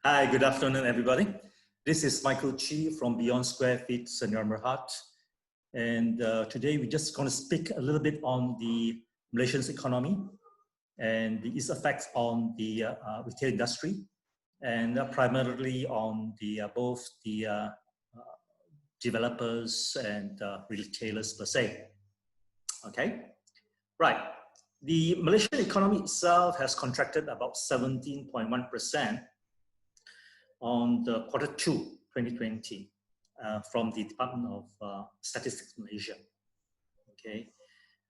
Hi, good afternoon, everybody. This is Michael Chee from Beyond Square Feet, Senior Merhat. And today we're just going to speak a little bit on the Malaysian's economy and its effects on the retail industry, and primarily on the both the developers and retailers per se. Okay, right. The Malaysian economy itself has contracted about 17.1% on the Q2 2020 from the Department of Statistics Malaysia. Okay,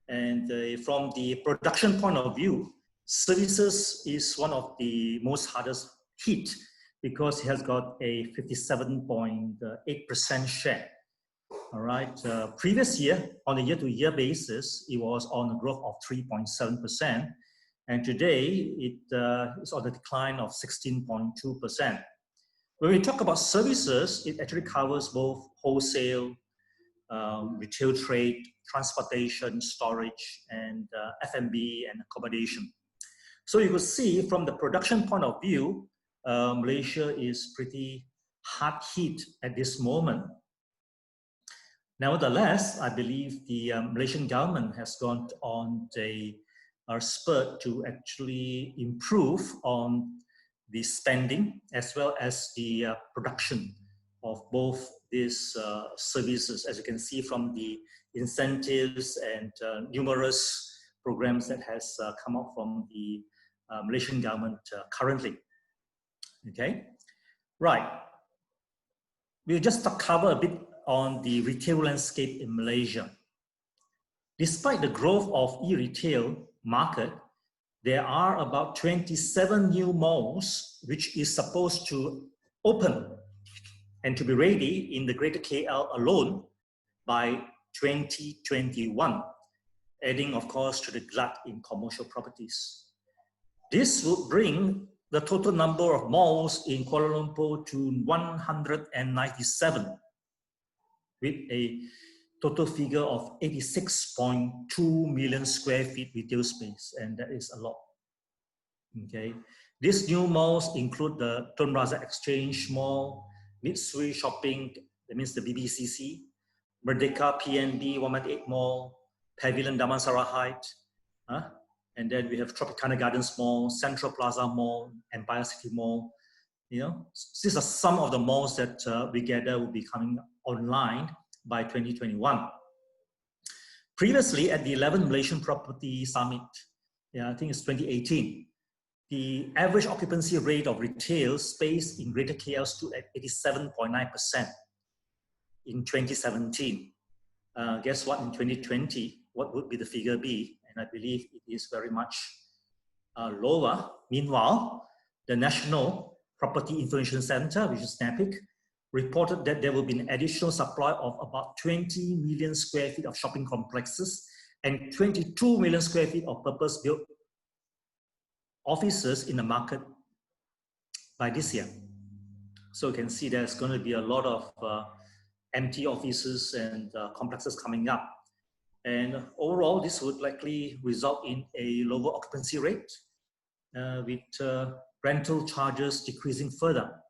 and from the production point of view, services is one of the most hardest hit because it has got a 57.8% share. All right, previous year, on a year-to-year basis, it was on a growth of 3.7%, and today it is on a decline of 16.2%. When we talk about services, it actually covers both wholesale, retail trade, transportation, storage, and F&B and accommodation. So you could see from the production point of view, Malaysia is pretty hard hit at this moment. Nevertheless, I believe the Malaysian government has gone on a spurt to actually improve on the spending as well as the production of both these services, as you can see from the incentives and numerous programs that has come out from the Malaysian government currently. Okay, right. We'll just cover a bit on the retail landscape in Malaysia. Despite the growth of e-retail market, there are about 27 new malls which is supposed to open and to be ready in the Greater KL alone by 2021, adding of course to the glut in commercial properties. This would bring the total number of malls in Kuala Lumpur to 197, with a total figure of 86.2 million square feet retail space, and that is a lot. Okay, these new malls include the Tun Razak Exchange Mall, Mitsui Shopping, that means the BBCC, Merdeka PNB 118 Mall, Pavilion Damansara Heights, and then we have Tropicana Gardens Mall, Central Plaza Mall, Empire City Mall. You know, these are some of the malls that we gather will be coming online by 2021. Previously, at the 11th Malaysian Property Summit, I think it's 2018, the average occupancy rate of retail space in Greater KL stood at 87.9% in 2017. Guess what, in 2020, what would be the figure be? And I believe it is very much lower. Meanwhile, the National Property Information Center, which is NAPIC, reported that there will be an additional supply of about 20 million square feet of shopping complexes and 22 million square feet of purpose-built offices in the market by this year. So you can see there's going to be a lot of empty offices and complexes coming up. And overall, this would likely result in a lower occupancy rate with rental charges decreasing further.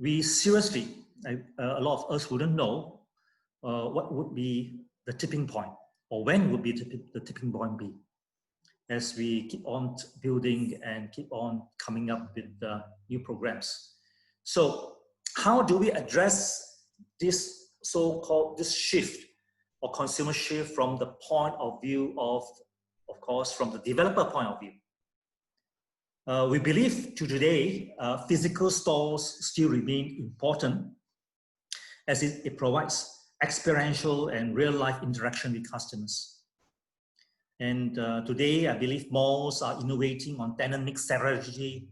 We seriously, a lot of us wouldn't know what would be the tipping point, or when would be the tipping point be, as we keep on building and keep on coming up with new programs. So how do we address this so-called shift or consumer shift from the point of view of course, from the developer point of view? We believe today, physical stores still remain important, as it provides experiential and real-life interaction with customers. And today, I believe malls are innovating on tenant mix strategy,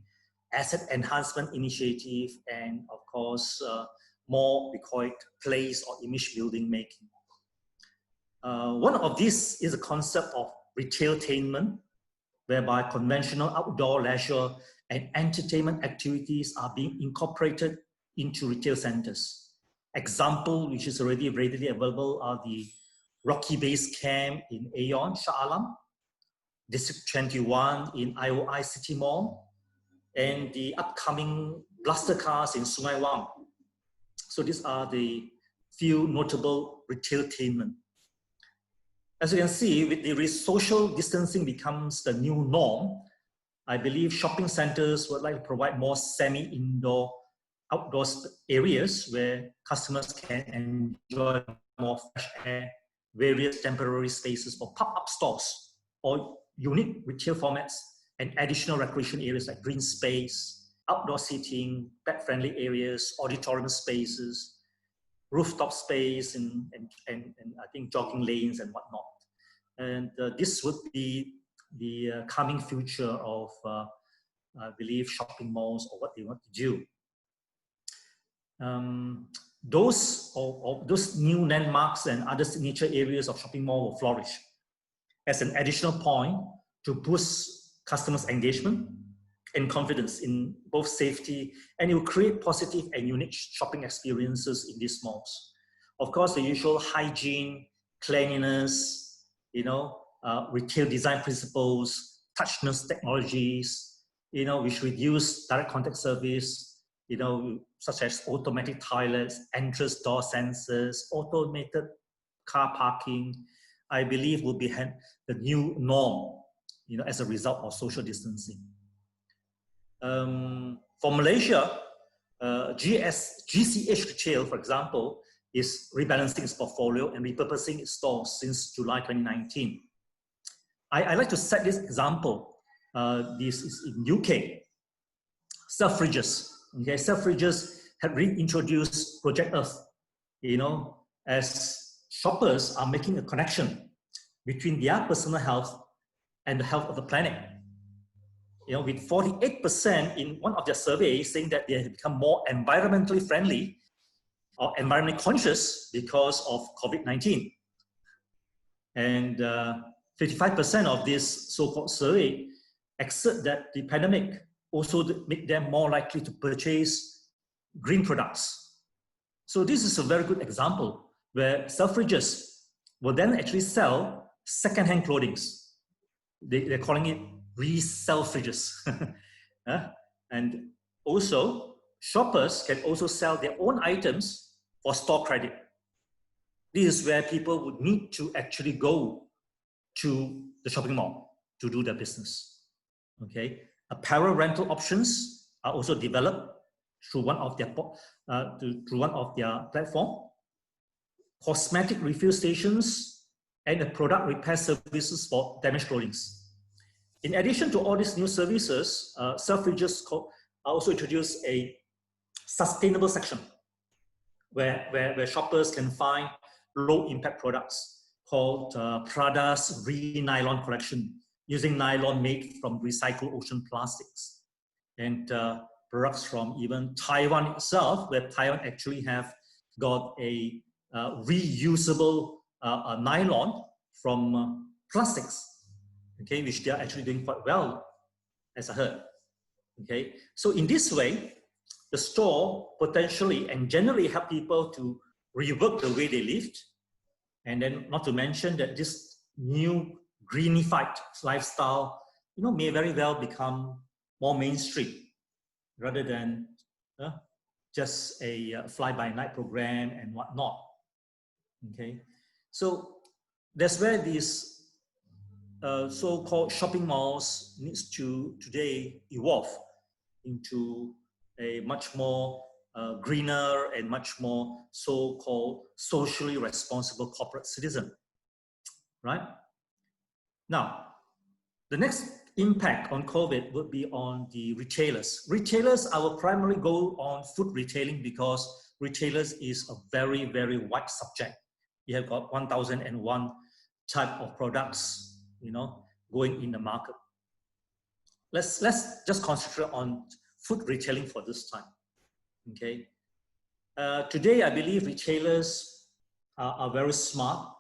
asset enhancement initiative, and of course, more, we call it place or image building making. One of these is the concept of retailtainment, whereby conventional outdoor leisure and entertainment activities are being incorporated into retail centers. Example, which is already readily available, are the Rocky Base Camp in Aeon, Shah Alam, District 21 in IOI City Mall, and the upcoming Blaster cars in Sungai Wang. So these are the few notable retailtainment. As you can see, with the social distancing becomes the new norm, I believe shopping centers would like to provide more semi-indoor, outdoor areas where customers can enjoy more fresh air, various temporary spaces for pop-up stores or unique retail formats, and additional recreation areas like green space, outdoor seating, pet-friendly areas, auditorium spaces, rooftop space, and I think jogging lanes and whatnot. And this would be the coming future of, I believe, shopping malls or what they want to do. Those new landmarks and other signature areas of shopping mall will flourish as an additional point to boost customers' engagement and confidence in both safety, and it will create positive and unique shopping experiences in these malls. Of course, the usual hygiene, cleanliness, retail design principles, touchless technologies, which reduce direct contact service, such as automatic toilets, entrance door sensors, automated car parking, I believe will be the new norm, as a result of social distancing. For Malaysia, GCH Retail, for example, is rebalancing its portfolio and repurposing its stores since July 2019. I like to set this example. This is in UK. Selfridges. Okay, Selfridges had reintroduced Project Earth, as shoppers are making a connection between their personal health and the health of the planet. With 48% in one of their surveys saying that they have become more environmentally friendly or environmentally conscious because of COVID-19. And 55% of this so-called survey accept that the pandemic also make them more likely to purchase green products. So this is a very good example where Selfridges will then actually sell second-hand clothing. They're calling it resell fridges. And also, shoppers can also sell their own items for store credit. This is where people would need to actually go to the shopping mall to do their business. Okay, apparel rental options are also developed through one of their platform. Cosmetic refill stations and the product repair services for damaged clothing. In addition to all these new services, Selfridges also introduced a sustainable section where shoppers can find low-impact products called Prada's Re-Nylon collection, using nylon made from recycled ocean plastics. And products from even Taiwan itself, where Taiwan actually have got a reusable nylon from plastics, okay, which they are actually doing quite well, as I heard. Okay, so in this way, the store potentially and generally help people to rework the way they lived, and then not to mention that this new greenified lifestyle, may very well become more mainstream rather than just a fly-by-night program and whatnot. Okay, so that's where these so-called shopping malls needs to today evolve into a much more greener and much more so-called socially responsible corporate citizen, right? Now, the next impact on COVID would be on the retailers. Retailers, I will primarily go on food retailing because retailers is a very, very wide subject. You have got 1001 type of products, going in the market. Let's just concentrate on food retailing for this time, okay? Today, I believe retailers are very smart.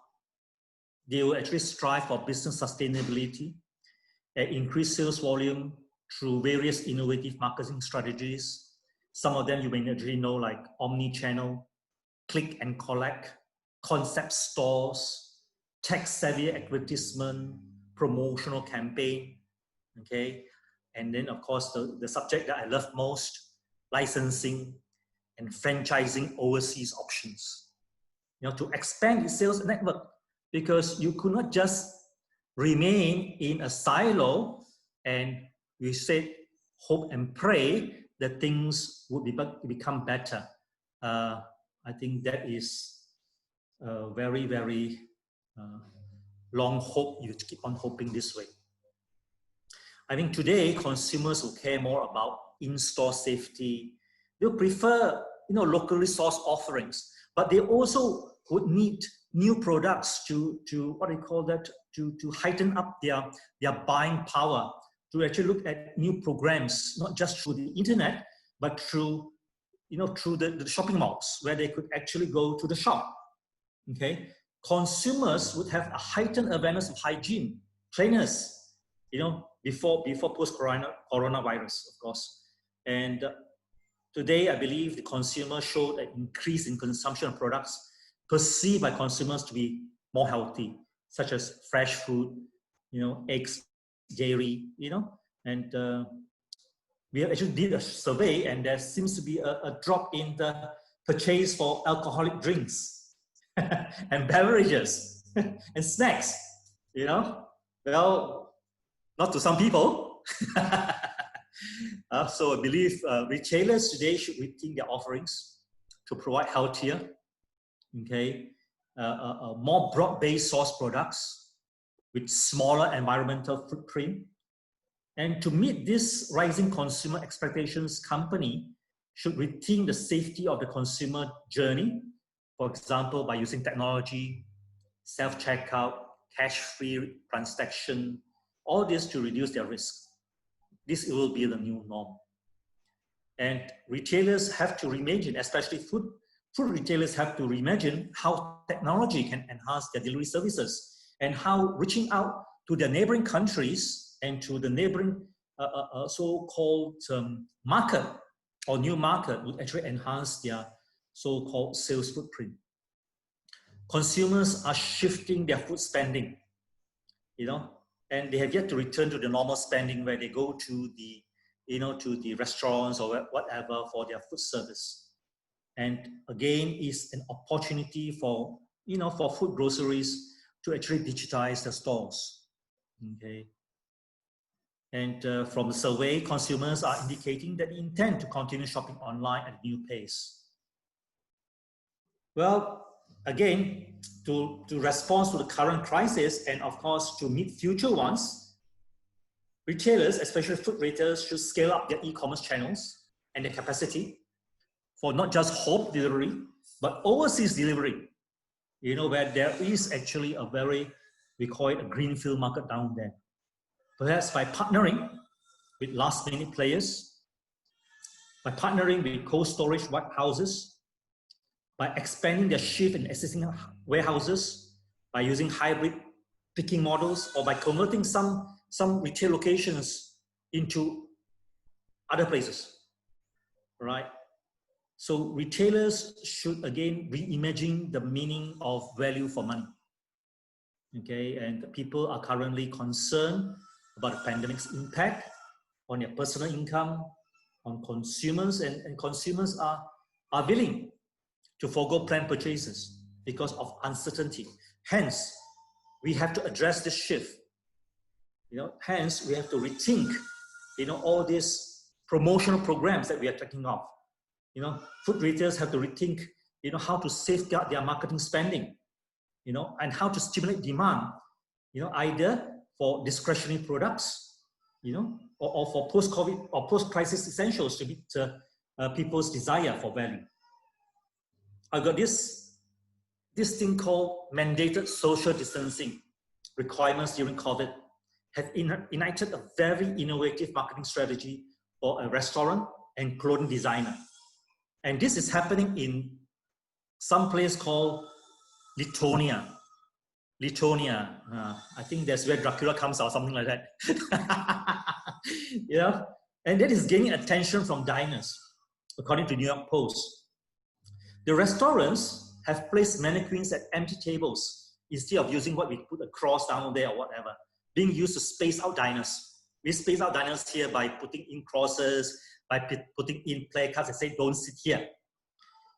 They will actually strive for business sustainability and increase sales volume through various innovative marketing strategies. Some of them you may actually know, like omni-channel, click and collect, concept stores, tech-savvy advertisement, promotional campaign, okay? And then, of course, the subject that I love most, licensing and franchising overseas options. To expand the sales network, because you could not just remain in a silo and we said, hope and pray that things would become better. I think that is a very, very long hope. You keep on hoping this way. I think today consumers will care more about in-store safety. They'll prefer, locally sourced offerings, but they also would need new products to what do you call that, to heighten up their buying power, to actually look at new programs, not just through the internet, but through the shopping malls where they could actually go to the shop. Okay, consumers would have a heightened awareness of hygiene, cleanliness, before post-coronavirus, of course. And today, I believe the consumer showed an increase in consumption of products perceived by consumers to be more healthy, such as fresh food, eggs, dairy, and we actually did a survey, and there seems to be a drop in the purchase for alcoholic drinks and beverages and snacks, well, not to some people. So I believe retailers today should rethink their offerings to provide healthier, more broad-based source products with smaller environmental footprint. And to meet this rising consumer expectations, company should rethink the safety of the consumer journey, for example, by using technology, self-checkout, cash-free transaction, all this to reduce their risk. This will be the new norm. And retailers have to reimagine, especially food retailers have to reimagine how technology can enhance their delivery services and how reaching out to their neighboring countries and to the neighboring so-called market or new market would actually enhance their so-called sales footprint. Consumers are shifting their food spending, and they have yet to return to the normal spending where they go to the, to the restaurants or whatever for their food service. And again, it's an opportunity for, for food groceries to actually digitize the stores. Okay. And from the survey, consumers are indicating that they intend to continue shopping online at a new pace. Well, again, to respond to the current crisis and of course to meet future ones, retailers, especially food retailers, should scale up their e-commerce channels and their capacity for not just home delivery, but overseas delivery, where there is actually a very, we call it a greenfield market down there. Perhaps by partnering with last-minute players, by partnering with cold storage warehouses, by expanding their shift in existing warehouses, by using hybrid picking models, or by converting some retail locations into other places, right? So retailers should again reimagine the meaning of value for money. Okay, and people are currently concerned about the pandemic's impact on their personal income, on consumers, and consumers are willing to forego planned purchases because of uncertainty. Hence, we have to address this shift. Hence we have to rethink, all these promotional programs that we are taking off. Food retailers have to rethink, how to safeguard their marketing spending, and how to stimulate demand, either for discretionary products, or for post-COVID or post-crisis essentials to meet people's desire for value. I've got this thing called mandated social distancing requirements during COVID have enacted a very innovative marketing strategy for a restaurant and clothing designer. And this is happening in some place called Lithuania. I think that's where Dracula comes out, something like that. And that is gaining attention from diners, according to New York Post. The restaurants have placed mannequins at empty tables instead of using what we put a cross down there or whatever, being used to space out diners. We space out diners here by putting in crosses, by putting in placards and say, don't sit here.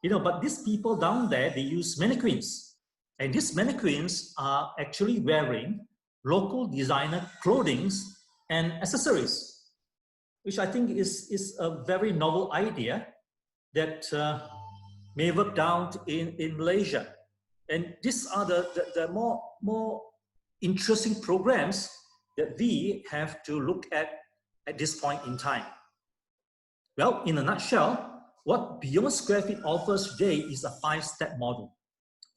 But these people down there, they use mannequins. And these mannequins are actually wearing local designer clothing and accessories, which I think is a very novel idea that may work down in Malaysia. And these are the more interesting programs that we have to look at this point in time. Well, in a nutshell, what Beyond Square Feet offers today is a 5-step model,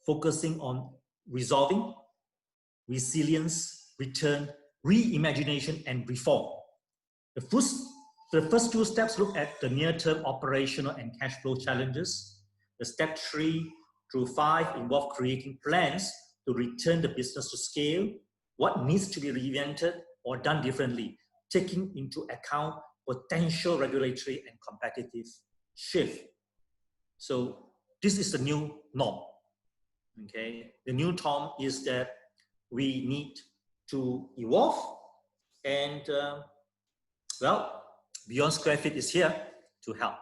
focusing on resolving, resilience, return, reimagination, and reform. The first 2 steps look at the near-term operational and cash flow challenges. The step 3 through 5 involve creating plans to return the business to scale, what needs to be reinvented or done differently, taking into account potential regulatory and competitive shift. So this is the new norm. Okay, the new norm is that we need to evolve, and well, Beyond Square Feet is here to help.